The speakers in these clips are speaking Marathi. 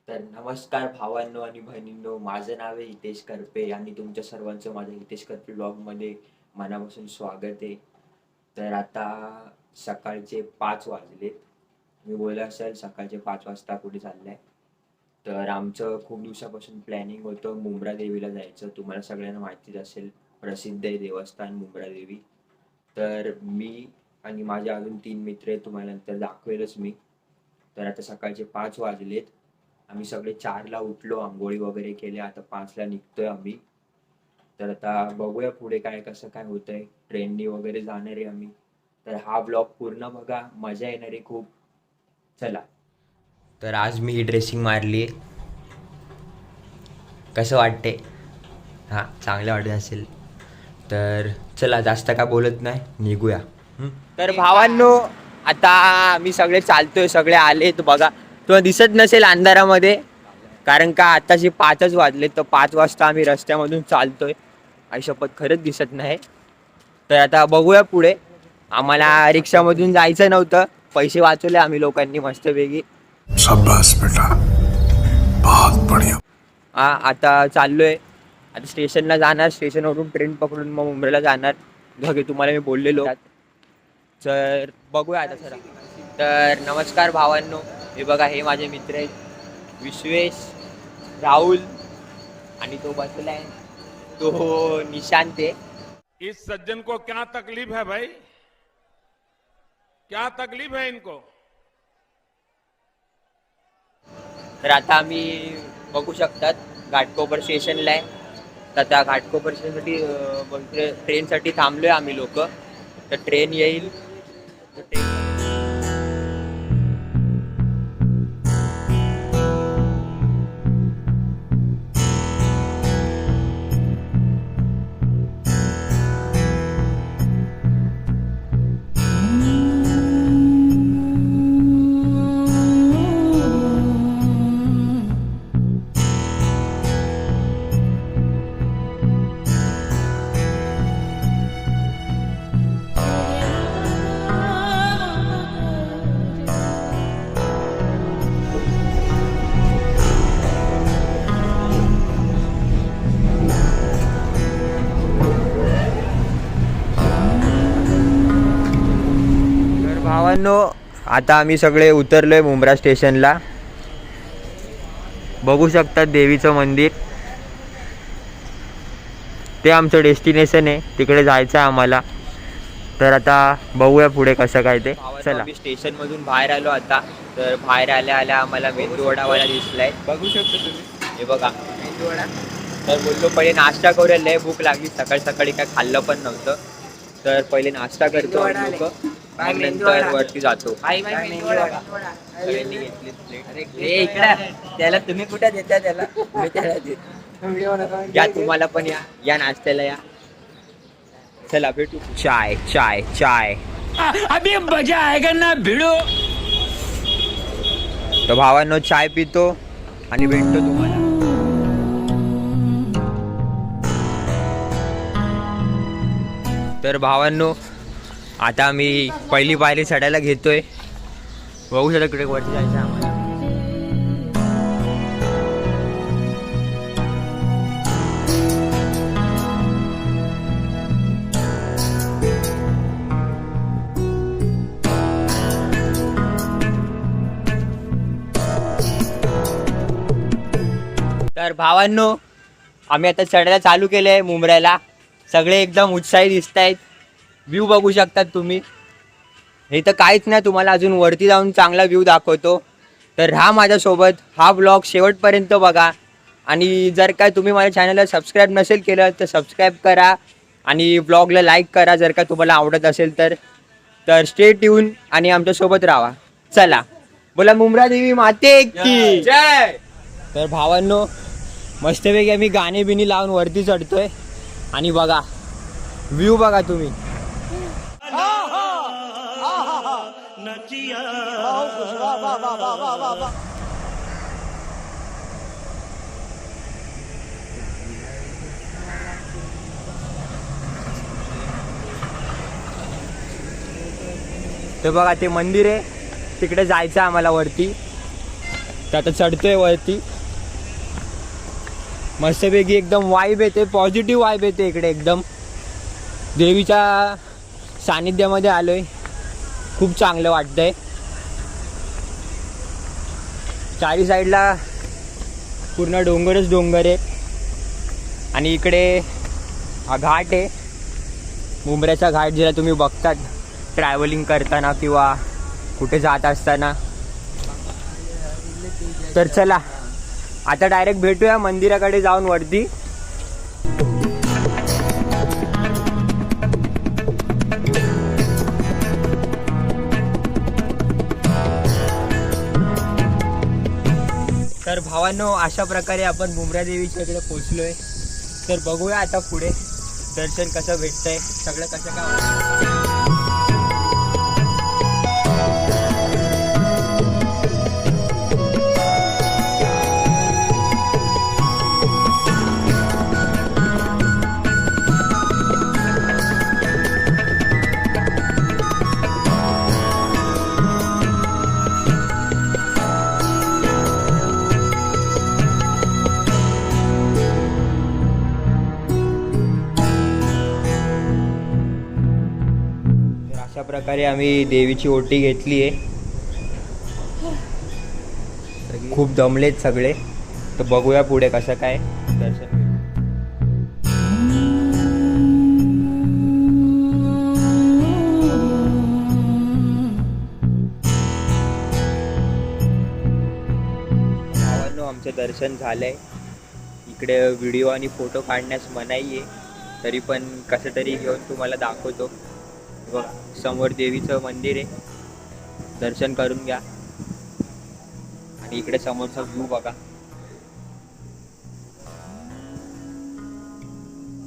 तर नमस्कार भावांनो आणि बहिणींनो, माझं नाव आहे हितेश करपे आणि तुमच्या सर्वांचं माझ्या हितेश करपे ब्लॉगमध्ये मनापासून स्वागत आहे. तर आता सकाळचे 5 वाजलेत. मी बोलला असेल सकाळचे 5 वाजता कुठे चाललंय. तर आमचं खूप दिवसापासून प्लॅनिंग होतं मुंब्रा देवीला जायचं. तुम्हाला सगळ्यांना माहितीच असेल, प्रसिद्ध आहे देवस्थान मुंब्रा देवी. तर मी आणि माझे अजून 3 मित्र आहेत, तुम्हाला नंतर दाखवेलच मी. तर आता सकाळचे 5 वाजलेत. आम्ही सगळे 4ला उठलो, अंघोळी वगैरे केल्या. आता 5ला निघतोय आम्ही. तर आता बघूया पुढे काय कसं काय होतंय. ट्रेननी वगैरे जाणार आहे आम्ही. तर हा ब्लॉग पूर्ण बघा, मजा येणार आहे खूप. चला. तर आज मी ही ड्रेसिंग मारली आहे. कसं वाटते? हां, चांगलं वाटत असेल. तर चला, जास्त काय बोलत नाही, निघूया. तर भावांनो, आता आम्ही सगळे चालतोय, सगळे आलेत बघा. तो दिसत नसेल अंधारामध्ये, कारण का आताशी 5च वाजले. तर 5 वाजता आम्ही रस्त्यामधून चालतोय. आई शपथ खरंच दिसत नाही. तर आता बघूया पुढे. आम्हाला रिक्षामधून जायचं नव्हतं, पैसे वाचवले आम्ही लोकांनी मस्तपैकी. शाबाश बेटा, बहुत बढ़िया. आता चाललोय. आता स्टेशनला जाणार, स्टेशनवरून ट्रेन पकडून मग मुंबईला जाणार. बघे तुम्हाला मी बोललेलो. तर बघूया आता सर. तर नमस्कार भावांनो, हे बघा, हे माझे मित्र आहेत विश्वेश, राहुल आणि तो बसलाय तो निशांत आहे. इस सज्जन को क्या तकलीफ है भाई? क्या तकलीफ है इनको? तर आता आम्ही बघू शकतात घाटकोपर स्टेशनला आहे. तर त्या घाटकोपर स्टेशनसाठी ट्रेनसाठी थांबलोय आम्ही लोक. तर ट्रेन येईल. तर ट्रेन भावांनो, आता आम्ही सगळे उतरलोय मुंब्रा स्टेशनला. बघू शकतात देवीचं मंदिर. ते आमचं डेस्टिनेशन आहे, तिकडे जायचं आहे आम्हाला. तर आता बघूया पुढे कसं काय ते. चला. मी स्टेशनमधून बाहेर आलो आता. तर बाहेर आल्या आल्या आम्हाला मेंदू वडावाला दिसलाय. बघू शकतो तुम्ही, हे बघा मेंदू वडा. तर बोललो पहिले नाश्ता करूया, लय भूक लागली. सकाळी सकाळी काय खाल्लं पण नव्हतं. तर पहिले नाश्ता करतो लोक, मग नंतर वरती जातो. सगळ्यांनी घेतली प्लेट. त्याला तुम्ही कुठे देता त्याला मी त्याला देतो. या, तुम्हाला पण या नाश्त्याला या. चला भेटू. चाय चाय चाय. अभी मजा आएगा ना भिडो. तर भावांनो, चाय पितो आणि भेटतो तुम्हाला. तर भावांनो, आता आम्ही पहिली पायरी चढायला घेतोय. बघू शकता इकडे वरती जायचं आम्हाला. तर भावांनो, आम्ही आता चढायला चालू केलंय मुंब्र्याला. सगळे एकदम उत्साही दिसत आहेत. व्ह्यू बघू शकतात तुम्ही. हे तर काहीच नाही, तुम्हाला अजून वरती जाऊन चांगला व्ह्यू दाखवतो. तर राहा माझ्यासोबत, हा ब्लॉग शेवटपर्यंत बघा. आणि जर काय तुम्ही माझ्या चॅनलला सबस्क्राईब नसेल केलं तर सबस्क्राईब करा आणि ब्लॉगला लाईक करा जर का तुम्हाला आवडत असेल तर. तर स्टे ट्यून आणि आमच्यासोबत राहा. चला, बोला मुंब्रा देवी माते की जय. तर भावांनो, मस्तपैकी आम्ही गाणे बिणी लावून वरती चढतोय. आणि बघा व्ह्यू बघा तुम्ही. ते बघा, ते मंदिर आहे, तिकडे जायचं आम्हाला वरती. तर आता चढतोय वरती. मस्तपैकी एकदम वाईब येते, पॉझिटिव्ह वाईब येते इकडे. एकदम देवीच्या सानिध्यामध्ये आलोय, खूप चांगलं वाटतंय. चारी साईडला पूर्ण डोंगरच डोंगर आहे आणि इकडे हा घाट आहे, मुंब्र्याचा घाट, ज्याला तुम्ही बघतात ट्रॅव्हलिंग करताना किंवा कुठे जात असताना. तर चला आता डायरेक्ट भेटूया मंदिराकडे जाऊन वरती. तर भावांनो, अशा प्रकारे आपण मुंब्रा देवीच्या इकडे पोहोचलोय. तर बघूया आता पुढे दर्शन कसं भेटतंय, सगळं कसं काय. अशा प्रकारे आम्ही देवीची ओटी घेतली आहे. खूप दमलेत सगळे. तर बघूया पुढे कसं काय दर्शन. भावांनो, आमचं दर्शन झालंय. इकडे व्हिडिओ आणि फोटो काढण्यास मनाई आहे, तरी पण कसं तरी घेऊन तुम्हाला दाखवतो. बघा, समोर देवीचं मंदिर आहे, दर्शन करून घ्या. आणि इकडे समोरचा व्ह्यू बघा,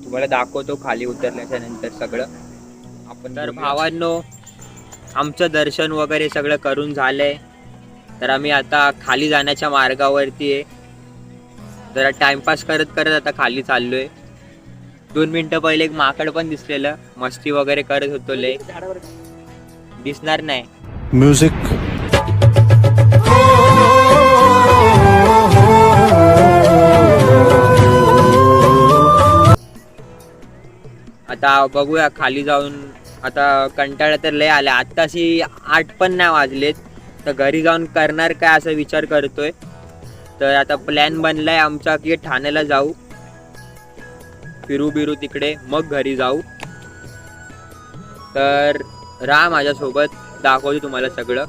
तुम्हाला दाखवतो खाली उतरल्याच्या नंतर सगळं आपण. तर भावांनो, आमचं दर्शन वगैरे सगळं करून झालंय. तर आम्ही आता खाली जाण्याच्या मार्गावरती आहे. जरा टाइमपास करत करत आता खाली चाललोय. 2 मिनिटं पहिले एक माकड पण दिसलेलं, मस्ती वगैरे करत होतो. लय दिसणार नाही. म्यूजिक. आता बघूया खाली जाऊन. आता कंटाळा तर लय आला. आत्ताशी 8 पण नाही वाजलेत. तर घरी जाऊन करणार काय असा विचार करतोय. तर आता प्लॅन बनलाय आमचा की ठाण्याला जाऊ, फिरू बिरू तिकडे, मग घरी जाऊ. तर राहा माझ्यासोबत, दाखवतो तुम्हाला सगळं.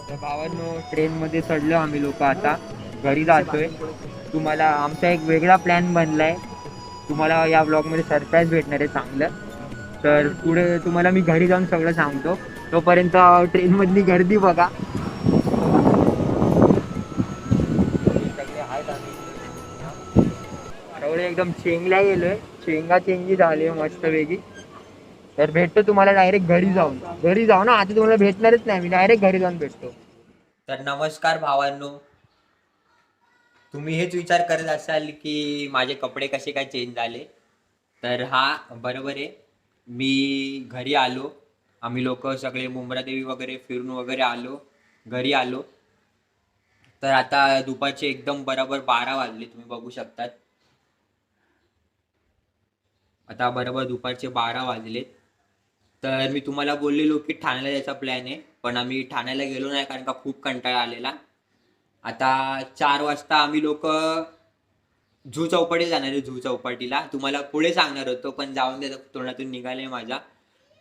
तर भावांनो, ट्रेनमध्ये चढलो आम्ही लोक, आता घरी जातोय. तुम्हाला आमचा एक वेगळा प्लॅन बनलाय, तुम्हाला या ब्लॉगमध्ये सरप्राईज भेटणार आहे चांगलं. तर पुढे तुम्हाला मी घरी जाऊन सगळं सांगतो. तोपर्यंत ट्रेनमधली गर्दी बघा. सगळे एकदम चेंगल्या गेलोय, चेंगी झाली मस्त वेगळी. तर भेटतो तुम्हाला डायरेक्ट घरी जाऊन. घरी जाऊ ना, आता तुम्हाला भेटणारच नाही मी, डायरेक्ट घरी जाऊन भेटतो. तर नमस्कार भावांनो, तुम्ही हेच विचार करत असाल की माझे कपडे कसे काय चेंज झाले. तर हा बरोबर आहे, मी घरी आलो. आम्ही लोक सगळे मुंब्रा देवी वगैरे फिरून वगैरे आलो, घरी आलो. तर आता दुपारचे एकदम बरोबर 12 वाजले, तुम्ही बघू शकतात. आता बरोबर दुपारचे 12 वाजलेत. तर मी तुम्हाला बोललेलो की ठाण्याला जायचा प्लॅन आहे, पण आम्ही ठाण्याला गेलो नाही कारण का खूप कंटाळा आलेला. आता 4 वाजता आम्ही लोक झू चौपाटी जाणार आहे. झू चौपाटीला तुम्हाला पुढे सांगणार होतो, पण जाऊन द्या, तोंडातून निघाले माझ्या.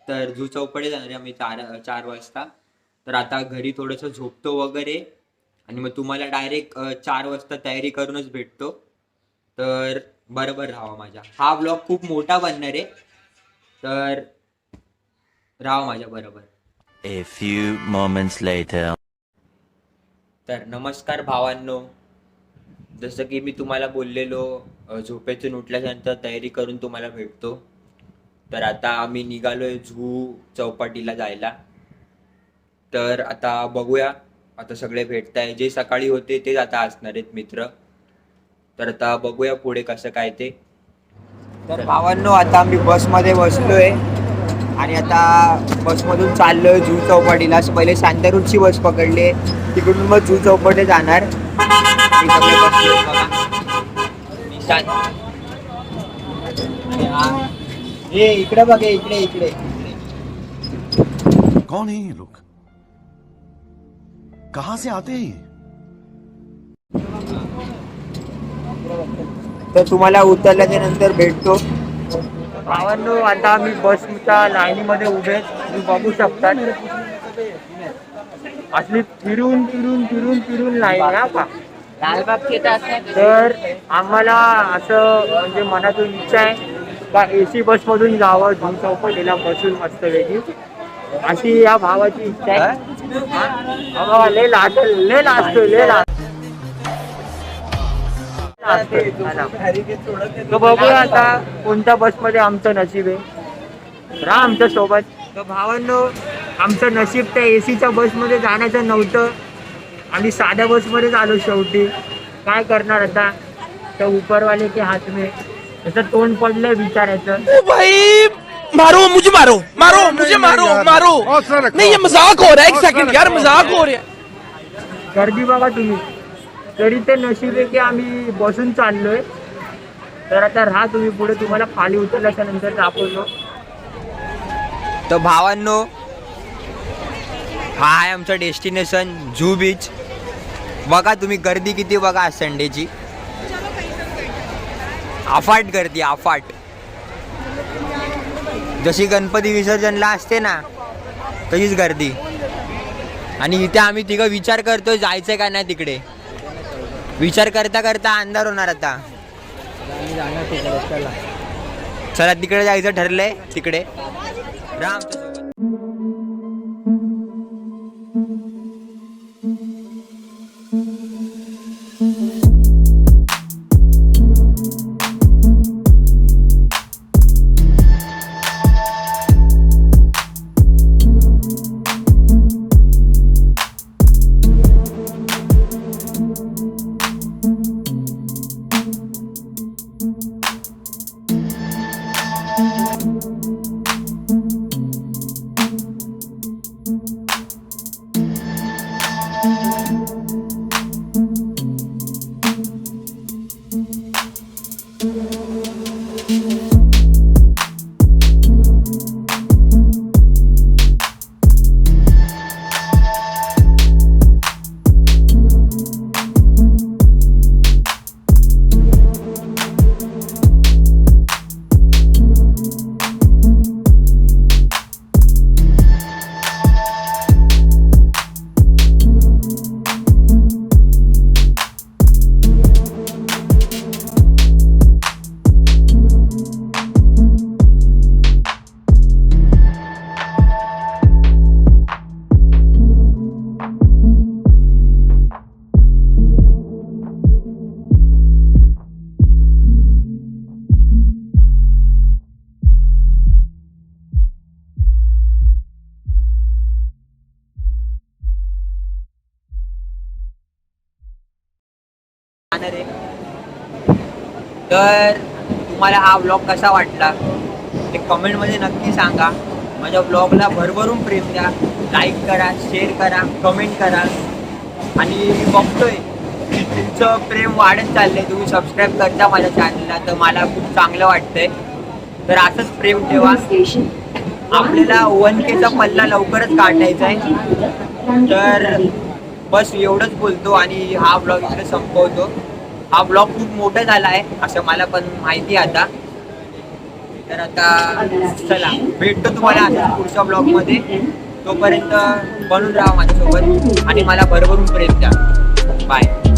तर झू चौपाटी जाणार आहे आम्ही 4 वाजता. तर आता घरी थोडंसं झोपतो वगैरे आणि मग तुम्हाला डायरेक्ट 4 वाजता तयारी करूनच भेटतो. तर बरोबर राहा माझ्या. हा ब्लॉग खूप मोठा बनणार आहे, तर राहा माझ्या बरोबर. A few moments later. तर नमस्कार भावांनो, जसं की मी तुम्हाला बोललेलो झोपेतून उठल्यानंतर तयारी करून तुम्हाला भेटतो. तर आता आम्ही निघालोय झू चौपाटीला जायला. तर आता बघूया, आता सगळे भेटताय, जे सकाळी होते तेच आता असणार आहेत मित्र. तर आता बघूया पुढे कसं काय ते. तर भावांनो, आता आम्ही बसमध्ये बसलोय आणि आता बसमधून चाललोय जू चौपाटीला. पहिले शांतारूटची बस पकडली, तिकडून मग जू चौपाटी जाणार. हे सगळे बसले बघा. निशांत. आणि हा हे इकडे बघे, इकडे इकडे. कौन है ये लोग? कहां से आते हैं? तर तुम्हाला उतरल्याच्या नंतर भेटतो. भावांनो, आता आम्ही बसच्या लाईनीमध्ये उभे आहेत. तुम्ही बघू शकता असली फिरून फिरून फिरून फिरून लाईन आहे का. लालबागचे तर आम्हाला असं म्हणजे मनातून इच्छा आहे का AC बसमधून जावं, जू चौपाटीला बसून मस्तपैकी, अशी या भावाची इच्छा आहे. लय लाजतो. तो बघूया आता कोणत्या बसमध्ये आमचं नशीब आहे. राहा आमच्या सोबत. तर भावांनो, आमचं नशीब त्या ACच्या बसमध्ये जाण्याचं नव्हतं आणि साध्या बसमध्येच आलो शेवटी. काय करणार आता, तर उपरवाले के हात में त्याचं तोंड पडलंय विचारायचं. भाई मारो मुझे, मारो मुझे, मारो नहीं, ये मजाक हो रहा है. एक सेकंड यार, मजाक हो रहा है. गर्दी बघा तुम्ही. तरी ते नशीब आहे की आम्ही बसून चाललोय. तर आता राहा तुम्ही पुढे, तुम्हाला खाली उतरल्याच्या नंतर दाखवतो. तर भावांनो, हा आहे आमचं डेस्टिनेशन जू बीच. बघा तुम्ही गर्दी किती बघा आज संडेची. अफाट गर्दी, अफाट. जशी गणपती विसर्जनला असते ना, तशीच गर्दी. आणि इथे आम्ही तिघं विचार करतोय जायचं का नाही तिकडे. विचार करता करता अंधार होणार आता. चला तिकडे जायचं ठरलंय, तिकडे राहा आमच्यासोबत. तर तुम्हाला हा ब्लॉग कसा वाटला ते कमेंटमध्ये नक्की सांगा. माझ्या ब्लॉगला भरभरून प्रेम द्या. लाईक करा, शेअर करा, कमेंट करा. आणि मी बघतोय तुमचं प्रेम वाढत चाललंय. तुम्ही सबस्क्राईब करता माझ्या चॅनलला, तर मला खूप चांगलं वाटतंय. तर असंच प्रेम ठेवा. आपल्याला 1Kचा पल्ला लवकरच काढायचा आहे. तर बस एवढंच बोलतो आणि हा ब्लॉग इकडे संपवतो. हा ब्लॉग खूप मोठा झाला आहे असं मला पण माहिती आता. तर आता चला भेटतो तुम्हाला आता पुढच्या ब्लॉगमध्ये. तोपर्यंत बनून राहा माझ्यासोबत आणि मला भरभरून प्रेम द्या. बाय.